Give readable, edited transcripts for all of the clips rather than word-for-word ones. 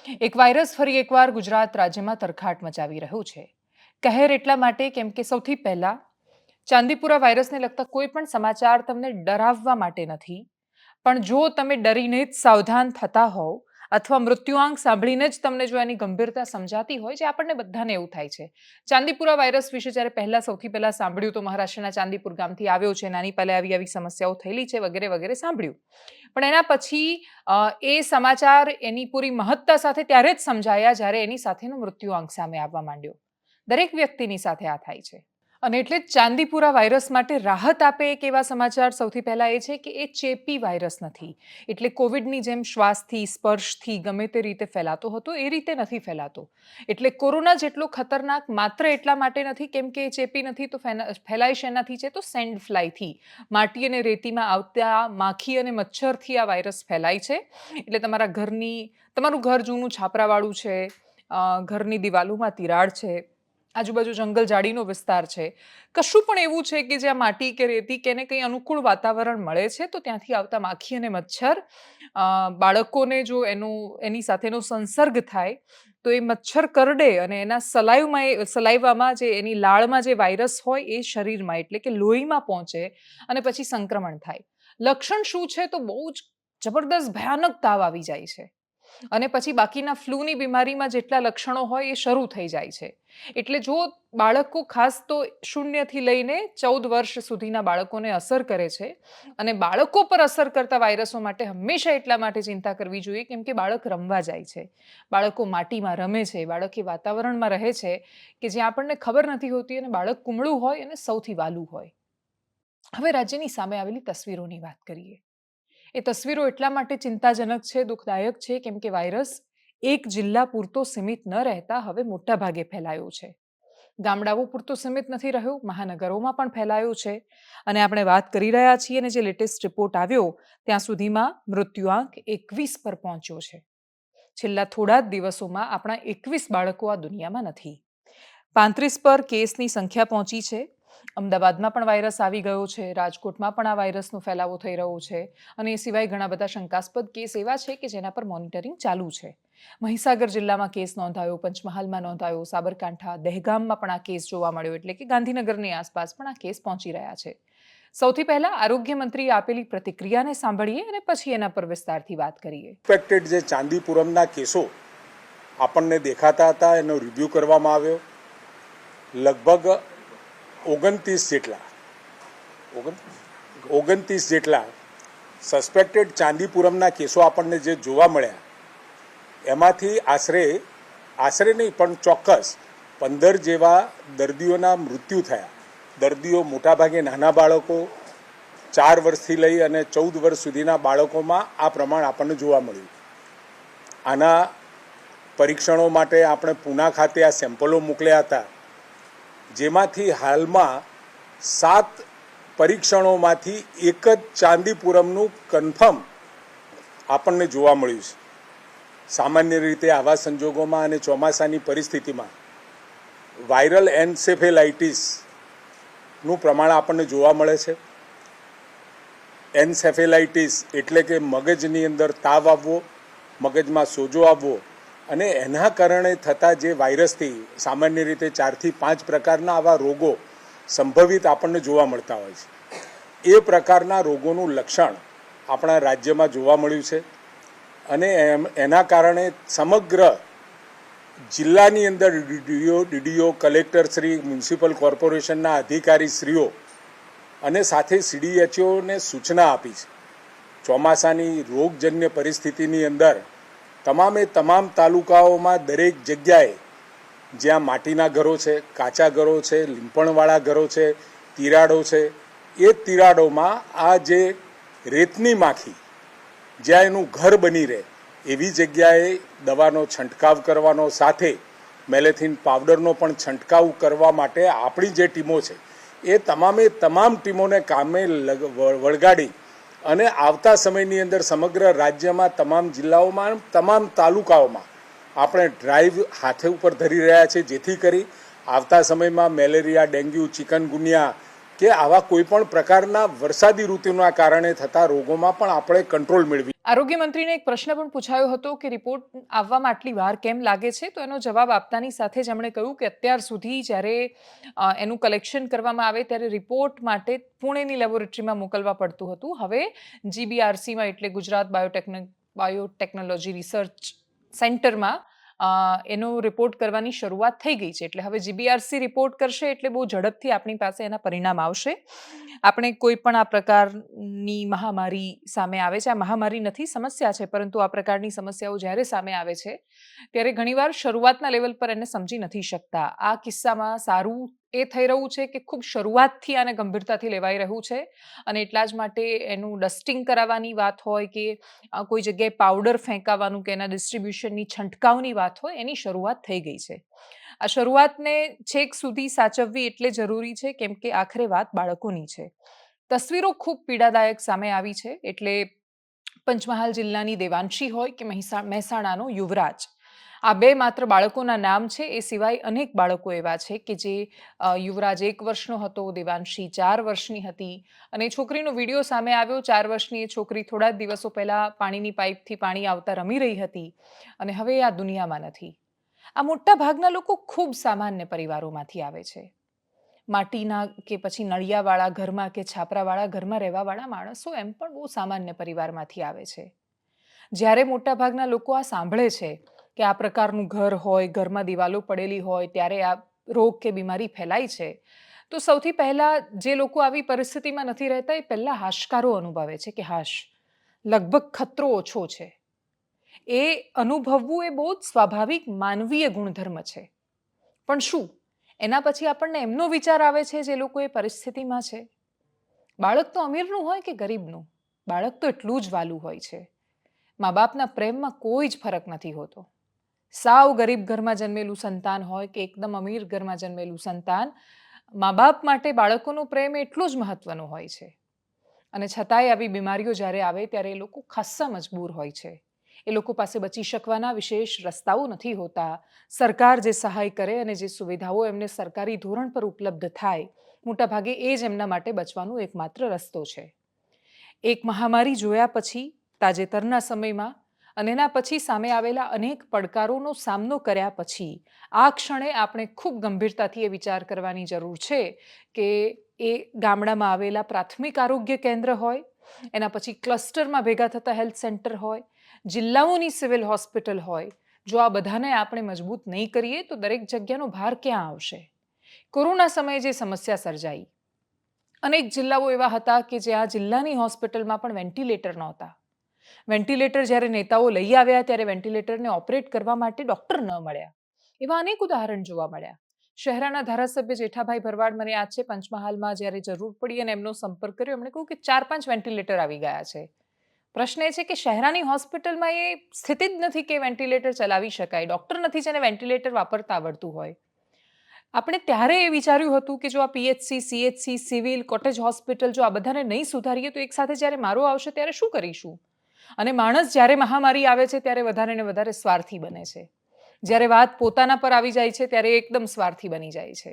એક વાયરસ ફરી એકવાર ગુજરાત રાજ્યમાં તરખાટ મચાવી રહ્યું છે. કહેર એટલા માટે કેમ કે સૌથી પહેલા ચાંદીપુરા વાયરસને લગતા કોઈ પણ સમાચાર તમને ડરાવવા માટે નથી, પણ જો તમે ડરીને જ સાવધાન થતા હોવ અથવા મૃત્યુઆંક સાંભળીને જ તમને જો એની ગંભીરતા સમજાતી હોય, જે આપણને બધાને એવું થાય છે. ચાંદીપુરા વાયરસ વિશે જ્યારે સૌથી પહેલા સાંભળ્યું તો મહારાષ્ટ્રના ચાંદીપુર ગામથી આવ્યો છે, નાની પહેલા આવી આવી સમસ્યાઓ થયેલી છે વગેરે વગેરે સાંભળ્યું. પણ એના પછી એ સમાચાર એની પૂરી મહત્તા સાથે ત્યારે જ સમજાયા જ્યારે એની સાથેનો મૃત્યુઆંક સામે આવવા માંડ્યો. દરેક વ્યક્તિની સાથે આ થાય છે. અને એટલે જ ચાંદીપુરા વાયરસ માટે રાહત આપે એક એવા સમાચાર સૌથી પહેલા એ છે કે એ ચેપી વાયરસ નથી. એટલે કોવિડની જેમ શ્વાસથી, સ્પર્શથી ગમે તે રીતે ફેલાતો હતો એ રીતે નથી ફેલાતો. એટલે કોરોના જેટલો ખતરનાક માત્ર એટલા માટે નથી કેમ કે એ ચેપી નથી, તો ફેલાય શેનાથી છે? તો સેન્ડ ફ્લાયથી. માટી અને રેતીમાં આવતા માખી અને મચ્છરથી આ વાયરસ ફેલાય છે. એટલે તમારું ઘર જૂનું છાપરાવાળું છે, ઘરની દિવાલોમાં તિરાડ છે, આજુબાજુ જંગલ ઝાડીનો વિસ્તાર છે, કશું પણ એવું છે કે જ્યાં માટી કે રેતી કે એને કંઈ અનુકૂળ વાતાવરણ મળે છે, તો ત્યાંથી આવતા માખી અને મચ્છર બાળકોને જો એની સાથેનો સંસર્ગ થાય તો એ મચ્છર કરડે અને એના સલાઈવામાં જે એની લાળમાં જે વાયરસ હોય એ શરીરમાં એટલે કે લોહીમાં પહોંચે અને પછી સંક્રમણ થાય. લક્ષણ શું છે? તો બહુ જ જબરદસ્ત ભયાનક તાવ આવી જાય છે અને પછી બાકીના ફ્લૂની બીમારીમાં જેટલા લક્ષણો હોય એ શરૂ થઈ જાય છે. એટલે જો બાળકો, ખાસ તો 0થી લઈને 14 વર્ષ સુધીના બાળકોને અસર કરે છે, અને બાળકો પર અસર કરતા વાયરસો માટે હંમેશા એટલા માટે ચિંતા કરવી જોઈએ કેમ કે બાળક રમવા જાય છે, બાળકો માટીમાં રમે છે, બાળક એ વાતાવરણમાં રહે છે કે જ્યાં આપણને ખબર નથી હોતી અને બાળક કુમળું હોય અને સૌથી વાલું હોય. હવે રાજ્યની સામે આવેલી તસવીરોની વાત કરીએ. એ તસવીરો એટલા માટે ચિંતાજનક છે, દુઃખદાયક છે કેમ કે વાયરસ એક જિલ્લા પૂરતો સીમિત ન રહેતા હવે મોટા ભાગે ફેલાયો છે. ગામડાઓ પૂરતો સીમિત નથી રહ્યો, મહાનગરોમાં પણ ફેલાયો છે. અને આપણે વાત કરી રહ્યા છીએ અને જે લેટેસ્ટ રિપોર્ટ આવ્યો ત્યાં સુધીમાં મૃત્યુઆંક 21 પર પહોંચ્યો છે. છેલ્લા થોડા જ દિવસોમાં આપણા 21 બાળકો આ દુનિયામાં નથી. 35 પર કેસની સંખ્યા પહોંચી છે. અમદાવાદમાં પણ વાયરસ આવી ગયો છે, રાજકોટમાં પણ આ વાયરસનો ફેલાવો થઈ રહ્યો છે અને એ સિવાય ઘણા બધા શંકાસ્પદ કેસ એવા છે કે જેના પર મોનિટરિંગ ચાલુ છે. મહીસાગર જિલ્લામાં કેસ નોંધાયો, પંચમહાલમાં નોંધાયો, સાબરકાંઠા, દહેગામમાં પણ આ કેસ જોવા મળ્યો, એટલે કે ગાંધીનગરની આસપાસ પણ આ કેસ પહોંચી રહ્યા છે. સૌથી પહેલા આરોગ્ય મંત્રીએ આપેલી પ્રતિક્રિયાને સાંભળીએ અને પછી એના પર વિસ્તારથી વાત કરીએ. સસ્પેક્ટેડ જે ચાંદીપુરમના કેસો આપણને દેખાતા હતા એનો રિવ્યૂ કરવામાં આવ્યો. લગભગ 29 જેટલા સસ્પેક્ટેડ ચાંદીપુરમના કેસો આપણને જે જોવા મળ્યા એમાંથી આશરે નહીં પણ ચોક્કસ 15 જેવા દર્દીઓના મૃત્યુ થયા. દર્દીઓ મોટાભાગે નાના બાળકો, 4 વર્ષથી લઈ અને 14 વર્ષ સુધીના બાળકોમાં આ પ્રમાણ આપણને જોવા મળ્યું. આના પરીક્ષણો માટે આપણે પૂના ખાતે આ સેમ્પલો મોકલ્યા હતા, જેમાંથી હાલમાં 7 પરીક્ષણોમાંથી એક જ ચાંદીપુરમનું કન્ફર્મ આપણને જોવા મળ્યું છે. સામાન્ય રીતે આવા સંજોગોમાં અને ચોમાસાની પરિસ્થિતિમાં વાયરલ એન્સેફેલાઇટિસનું પ્રમાણ આપણને જોવા મળે છે. એન્સેફેલાઇટિસ એટલે કે મગજની અંદર તાવ આવવો, મગજમાં સોજો આવવો અને એના કારણે થતા જે વાયરસથી સામાન્ય રીતે 4 થી 5 પ્રકારના આવા રોગો સંભવિત આપણને જોવા મળતા હોય છે. એ પ્રકારના રોગોનું લક્ષણ આપણા રાજ્યમાં જોવા મળ્યું છે અને એના કારણે સમગ્ર જિલ્લાની અંદર ડીડીઓ, કલેક્ટરશ્રી, મ્યુનિસિપલ કોર્પોરેશનના અધિકારીશ્રીઓ અને સાથે CDHOને સૂચના આપી છે. ચોમાસાની રોગજન્ય પરિસ્થિતિની અંદર તમામ તાલુકાઓમાં દરેક જગ્યાએ જ્યાં માટીના ઘરો છે, કાચા ઘરો છે, લીંપણવાળા ઘરો છે, તિરાડો છે, એ તિરાડોમાં આ જે રેતની માખી જ્યાં એનું ઘર બની રહે એવી જગ્યાએ દવાનો છંટકાવ કરવાનો, સાથે મેલેથિન પાવડરનો પણ છંટકાવ કરવા માટે આપણી જે ટીમો છે એ તમામ ટીમોને કામે વળગાડી અને આવતા સમયની અંદર સમગ્ર રાજ્યમાં તમામ જિલ્લાઓમાં, તમામ તાલુકાઓમાં આપણે ડ્રાઈવ હાથે ઉપર ધરી રહ્યા છે, જેથી કરી આવતા સમયમાં મેલેરિયા, ડેન્ગ્યુ, ચિકનગુનિયા કે આવા કોઈ પણ પ્રકારના વરસાદી ઋતુના કારણે થતા રોગોમાં પણ આપણે કંટ્રોલ મેળવી. આરોગ્ય મંત્રીને એક પ્રશ્ન પણ પૂછાયો હતો કે રિપોર્ટ આવવામાં આટલી વાર કેમ લાગે છે, તો એનો જવાબ આપતાની સાથે જ એમણે કહ્યું કે અત્યાર સુધી જ્યારે એનું કલેક્શન કરવામાં આવે ત્યારે રિપોર્ટ માટે પુણેની લેબોરેટરીમાં મોકલવા પડતું હતું. હવે GBRCમાં એટલે ગુજરાત બાયોટેકનોલોજી રિસર્ચ સેન્ટરમાં એનો રિપોર્ટ કરવાની શરૂઆત થઈ ગઈ છે. એટલે હવે GBRC રિપોર્ટ કરશે એટલે બહુ ઝડપથી આપણી પાસે એના પરિણામ આવશે. આપણે કોઈ પણ આ પ્રકારની મહામારી સામે આવે છે, આ મહામારી નથી, સમસ્યા છે, પરંતુ આ પ્રકારની સમસ્યાઓ જ્યારે સામે આવે છે ત્યારે ઘણીવાર શરૂઆતના લેવલ પર એને સમજી નથી શકતા. આ કિસ્સામાં સારું એ થઈ રહ્યું છે કે ખૂબ શરૂઆતથી આને ગંભીરતાથી લેવાઈ રહ્યું છે અને એટલા જ માટે એનું ડસ્ટિંગ કરાવવાની વાત હોય કે કોઈ જગ્યાએ પાવડર ફેંકાવાનું કે એના ડિસ્ટ્રીબ્યુશનની છંટકાવની વાત હોય, એની શરૂઆત થઈ ગઈ છે. આ શરૂઆતને છેક સુધી સાચવવી એટલે જરૂરી છે કેમ કે આખરે વાત બાળકોની છે. તસવીરો ખૂબ પીડાદાયક સામે આવી છે. એટલે પંચમહાલ જિલ્લાની દેવાંશી હોય કે મહેસાણાનો યુવરાજ, આ બે માત્ર બાળકોના નામ છે. એ સિવાય અનેક બાળકો એવા છે કે જે યુવરાજ 1 વર્ષનો હતો, દેવાંશી 4 વર્ષની હતી અને છોકરીનો વિડીયો સામે આવ્યો. 4 વર્ષની એ છોકરી થોડા જ દિવસો પહેલા પાણીની પાઇપથી પાણી આવતા રમી રહી હતી અને હવે આ દુનિયામાં નથી. આ મોટા ભાગના લોકો ખૂબ સામાન્ય પરિવારોમાંથી આવે છે. માટીના કે પછી નળિયાવાળા ઘરમાં કે છાપરાવાળા ઘરમાં રહેવાવાળા માણસો એમ પણ બહુ સામાન્ય પરિવારમાંથી આવે છે. જ્યારે મોટાભાગના લોકો આ સાંભળે છે કે આ પ્રકારનું ઘર હોય, ઘરમાં દિવાલો પડેલી હોય, ત્યારે આ રોગ કે બીમારી ફેલાય છે, તો સૌથી પહેલાં જે લોકો આવી પરિસ્થિતિમાં નથી રહેતા એ પહેલાં હાશકારો અનુભવે છે કે હાશ, લગભગ ખતરો ઓછો છે. એ અનુભવવું એ બહુ જ સ્વાભાવિક માનવીય ગુણધર્મ છે. પણ શું એના પછી આપણને એમનો વિચાર આવે છે જે લોકો એ પરિસ્થિતિમાં છે? બાળક તો અમીરનું હોય કે ગરીબનું, બાળક તો એટલું જ વાલું હોય છે. મા બાપના પ્રેમમાં કોઈ જ ફરક નથી હોતો. સાવ ગરીબ ઘરમાં જન્મેલું સંતાન હોય કે એકદમ અમીર ઘરમાં જન્મેલું સંતાન, મા બાપ માટે બાળકોનો પ્રેમ એટલો જ મહત્વનો હોય છે. અને છતાંય આવી બીમારીઓ જ્યારે આવે ત્યારે એ લોકો ખાસ્સા મજબૂર હોય છે. એ લોકો પાસે બચી શકવાના વિશેષ રસ્તાઓ નથી હોતા. સરકાર જે સહાય કરે અને જે સુવિધાઓ એમને સરકારી ધોરણ પર ઉપલબ્ધ થાય, મોટાભાગે એ જ એમના માટે બચવાનો એકમાત્ર રસ્તો છે. એક મહામારી જોયા પછી, તાજેતરના સમયમાં અને એના પછી સામે આવેલા અનેક પડકારોનો સામનો કર્યા પછી આ ક્ષણે આપણે ખૂબ ગંભીરતાથી એ વિચાર કરવાની જરૂર છે કે એ ગામડામાં આવેલા પ્રાથમિક આરોગ્ય કેન્દ્ર હોય, એના પછી ક્લસ્ટરમાં ભેગા થતા હેલ્થ સેન્ટર હોય, જિલ્લાઓની સિવિલ હોસ્પિટલ હોય, જો આ બધાને આપણે મજબૂત નહીં કરીએ તો દરેક જગ્યાનો ભાર ક્યાં આવશે? કોરોના સમયે જે સમસ્યા સર્જાઈ, અનેક જિલ્લાઓ એવા હતા કે જ્યાં જિલ્લાની હોસ્પિટલમાં પણ વેન્ટિલેટર નહોતા. વેન્ટિલેટર જ્યારે નેતાઓ લઈ આવ્યા ત્યારે વેન્ટિલેટરને ઓપરેટ કરવા માટે ડૉક્ટર ન મળ્યા. એવા અનેક ઉદાહરણ જોવા મળ્યા. શહેરાના ધારાસભ્ય જેઠાભાઈ ભરવાડ, મને યાદ છે, પંચમહાલમાં જ્યારે જરૂર પડી અને એમનો સંપર્ક કર્યો, એમણે કહ્યું કે 4-5 વેન્ટિલેટર આવી ગયા છે. પ્રશ્ન એ છે કે શહેરાની હોસ્પિટલમાં એ સ્થિતિ જ નથી કે વેન્ટિલેટર ચલાવી શકાય. ડૉક્ટર નથી જેને વેન્ટિલેટર વાપરતા આવડતું હોય. આપણે ત્યારે એ વિચાર્યું હતું કે જો આ PHC, CHC, civil, cottage hospital જો આ બધાને નહીં સુધારીએ તો એકસાથે જ્યારે મારો આવશે ત્યારે શું કરીશું? અને માણસ જ્યારે મહામારી આવે છે ત્યારે વધારે ને વધારે સ્વાર્થી બને છે. જ્યારે વાત પોતાના પર આવી જાય છે ત્યારે એકદમ સ્વાર્થી બની જાય છે.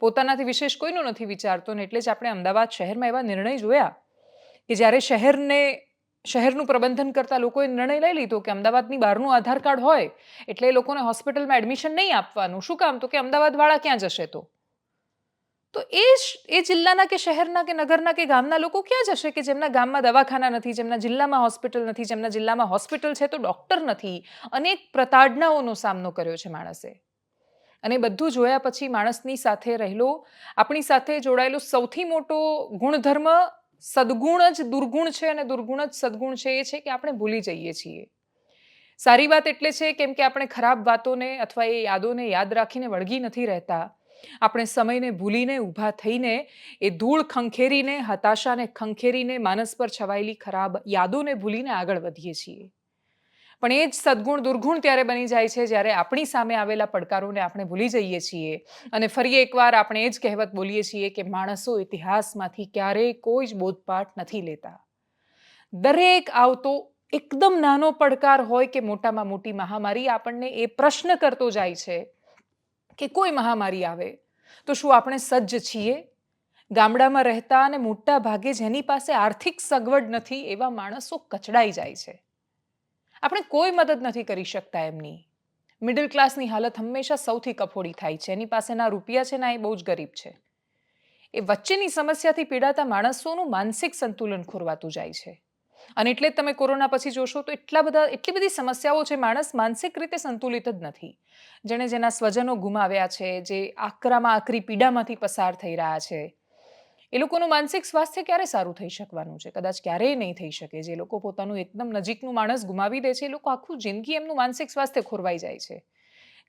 પોતાનાથી વિશેષ કોઈનું નથી વિચારતો ને એટલે જ આપણે અમદાવાદ શહેરમાં એવા નિર્ણય જોયા કે જ્યારે શહેરનું પ્રબંધન કરતા લોકોએ નિર્ણય લઈ લીધો કે અમદાવાદની બહારનું આધાર કાર્ડ હોય એટલે એ લોકોને હોસ્પિટલમાં એડમિશન નહીં આપવાનું. શું કામ? તો કે અમદાવાદવાળા ક્યાં જશે? તો એ જિલ્લાના કે શહેરના કે નગરના કે ગામના લોકો ક્યાં જશે કે જેમના ગામમાં દવાખાના નથી, જેમના જિલ્લામાં હોસ્પિટલ નથી, જેમના જિલ્લામાં હોસ્પિટલ છે તો ડૉક્ટર નથી. અનેક પ્રતાડનાઓનો સામનો કર્યો છે માણસે. અને બધું જોયા પછી માણસની સાથે રહેલો, આપણી સાથે જોડાયેલો સૌથી મોટો ગુણધર્મ સદગુણ જ દુર્ગુણ છે અને દુર્ગુણ જ સદગુણ છે. એ છે કે આપણે ભૂલી જઈએ છીએ. સારી વાત એટલે છે કેમ કે આપણે ખરાબ વાતોને અથવા એ યાદોને યાદ રાખીને વળગી નથી રહેતા. આપણે સમયને ભૂલીને, ઊભા થઈને, એ ધૂળ ખંખેરીને, હતાશાને ખંખેરીને, માનસ પર છવાયેલી ખરાબ યાદોને ભૂલીને આગળ વધીએ છીએ. પણ એ જ સદગુણ દુર્ગુણ ત્યારે બની જાય છે જ્યારે આપણી સામે આવેલા પડકારોને આપણે ભૂલી જઈએ છીએ અને ફરી એકવાર આપણે એ જ કહેવત બોલીએ છીએ કે માણસો ઇતિહાસમાંથી ક્યારેય કોઈ જ બોધપાઠ નથી લેતા. દરેક આવતો એકદમ નાનો પડકાર હોય કે મોટામાં મોટી મહામારી આપણને એ પ્રશ્ન કરતો જાય છે કે કોઈ મહામારી આવે તો શું આપણે સજ્જ છીએ? ગામડામાં રહેતા અને મોટા ભાગે જેની પાસે આર્થિક સગવડ નથી એવા માણસો કચડાઈ જાય છે. આપણે કોઈ મદદ નથી કરી શકતા એમની. મિડલ ક્લાસની હાલત હંમેશા સૌથી કફોડી થાય છે. એની પાસે ના રૂપિયા છે ના એ બહુ જ ગરીબ છે. એ વચ્ચેની સમસ્યાથી પીડાતા માણસોનું માનસિક સંતુલન ખોરવાતું જાય છે. અને એટલે જ તમે કોરોના પછી જોશો તો એટલી બધી સમસ્યાઓ છે. માણસ માનસિક રીતે સંતુલિત જ નથી. જેણે જેના સ્વજનો ગુમાવ્યા છે, જે આકરામાં આકરી પીડામાંથી પસાર થઈ રહ્યા છે, એ લોકોનું માનસિક સ્વાસ્થ્ય ક્યારે સારું થઈ શકવાનું છે? કદાચ ક્યારેય નહીં થઈ શકે. જે લોકો પોતાનું એકદમ નજીકનું માણસ ગુમાવી દે છે, એ લોકો આખું જિંદગી એમનું માનસિક સ્વાસ્થ્ય ખોરવાઈ જાય છે.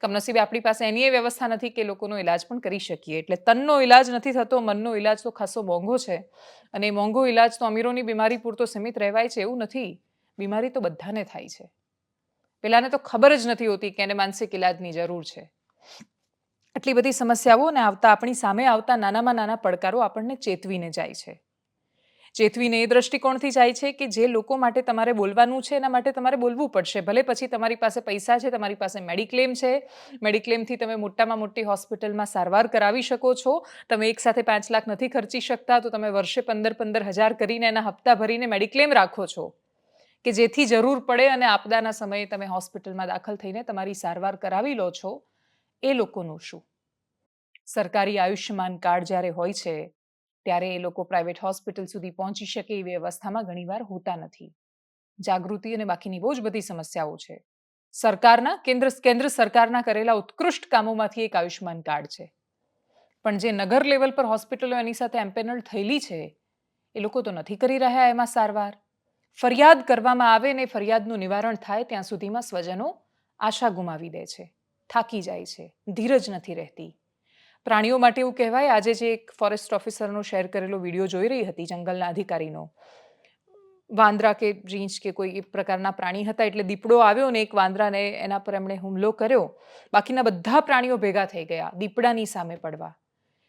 કમનસીબે આપણી પાસે એની એ વ્યવસ્થા નથી કે લોકોનો ઈલાજ પણ કરી શકીએ. એટલે તનનો ઈલાજ નથી થતો, મનનો ઈલાજ તો ખાસો મોંઘો છે. અને એ મોંઘો ઈલાજ તો અમીરોની બીમારી પૂરતો સીમિત રહેવાય છે એવું નથી. બીમારી તો બધાને થાય છે. પેલાને તો ખબર જ નથી હોતી કે એને માનસિક ઈલાજની જરૂર છે. એટલી બધી સમસ્યાઓ ને આપણી સામે આવતા નાનામાં નાના પડકારો આપણને ચેતવીને જાય છે. ચેતવીને એ દ્રષ્ટિકોણથી જાય છે કે જે લોકો માટે તમારે બોલવાનું છે એના માટે તમારે બોલવું પડશે. ભલે પછી તમારી પાસે પૈસા છે, તમારી પાસે મેડિક્લેમ છે, મેડિક્લેમથી તમે મોટામાં મોટી હોસ્પિટલમાં સારવાર કરાવી શકો છો. તમે એક સાથે 5 લાખ નથી ખર્ચી શકતા તો તમે વર્ષે 15,000 કરીને એના હપ્તા ભરીને મેડિક્લેમ રાખો છો કે જેથી જરૂર પડે અને આપદાના સમયે તમે હોસ્પિટલમાં દાખલ થઈને તમારી સારવાર કરાવી લો છો. એ લોકોનું શું? સરકારી આયુષ્યમાન કાર્ડ જ્યારે હોય છે ત્યારે એ લોકો પ્રાઇવેટ હોસ્પિટલ સુધી પહોંચી શકે એવી અવસ્થામાં ઘણીવાર હોતા નથી. જાગૃતિ અને બાકીની બહુ જ બધી સમસ્યાઓ છે. કેન્દ્ર સરકારના કરેલા ઉત્કૃષ્ટ કામોમાંથી એક આયુષ્યમાન કાર્ડ છે. પણ જે નગર લેવલ પર હોસ્પિટલો એની સાથે એમ્પેનલ થયેલી છે એ લોકો તો નથી કરી રહ્યા એમાં સારવાર. ફરિયાદ કરવામાં આવે ને ફરિયાદનું નિવારણ થાય ત્યાં સુધીમાં સ્વજનો આશા ગુમાવી દે છે, થાકી જાય છે, ધીરજ નથી રહેતી. પ્રાણીઓ માટે એવું કહેવાય, આજે જે એક ફોરેસ્ટ ઓફિસરનો શેર કરેલો વિડીયો જોઈ રહી હતી, જંગલના અધિકારીનો, વાંદરા કે રીંછ કે કોઈ એક પ્રકારના પ્રાણી હતા એટલે દીપડો આવ્યો ને એક વાંદરાને એના પર એમણે હુમલો કર્યો. બાકીના બધા પ્રાણીઓ ભેગા થઈ ગયા દીપડાની સામે પડવા.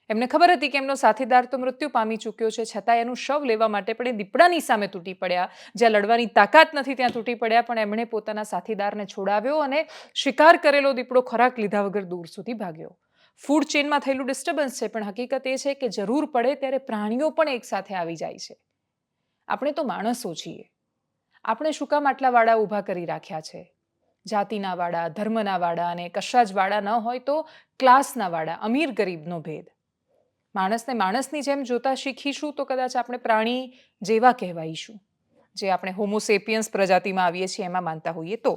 એમને ખબર હતી કે એમનો સાથીદાર તો મૃત્યુ પામી ચૂક્યો છે, છતાં એનું શવ લેવા માટે પણ એ દીપડાની સામે તૂટી પડ્યા. જ્યાં લડવાની તાકાત નથી ત્યાં તૂટી પડ્યા, પણ એમણે પોતાના સાથીદારને છોડાવ્યો અને શિકાર કરેલો દીપડો ખોરાક લીધા વગર દૂર સુધી ભાગ્યો. ફૂડ ચેઇનમાં થયેલું ડિસ્ટર્બન્સ છે, પણ હકીકત એ છે કે જરૂર પડે ત્યારે પ્રાણીઓ પણ એક સાથે આવી જાય છે. આપણે તો માણસો છીએ. આપણે શું કામ આટલા વાડા ઊભા કરી રાખ્યા છે? જાતિના વાડા, ધર્મના વાડા, અને કશા જ વાડા ન હોય તો ક્લાસના વાડા, અમીર ગરીબનો ભેદ. માણસને માણસની જેમ જોતા શીખીશું તો કદાચ આપણે પ્રાણી જેવા કહેવાઈશું, જે આપણે હોમોસેપિયન્સ પ્રજાતિમાં આવીએ છીએ એમાં માનતા હોઈએ તો.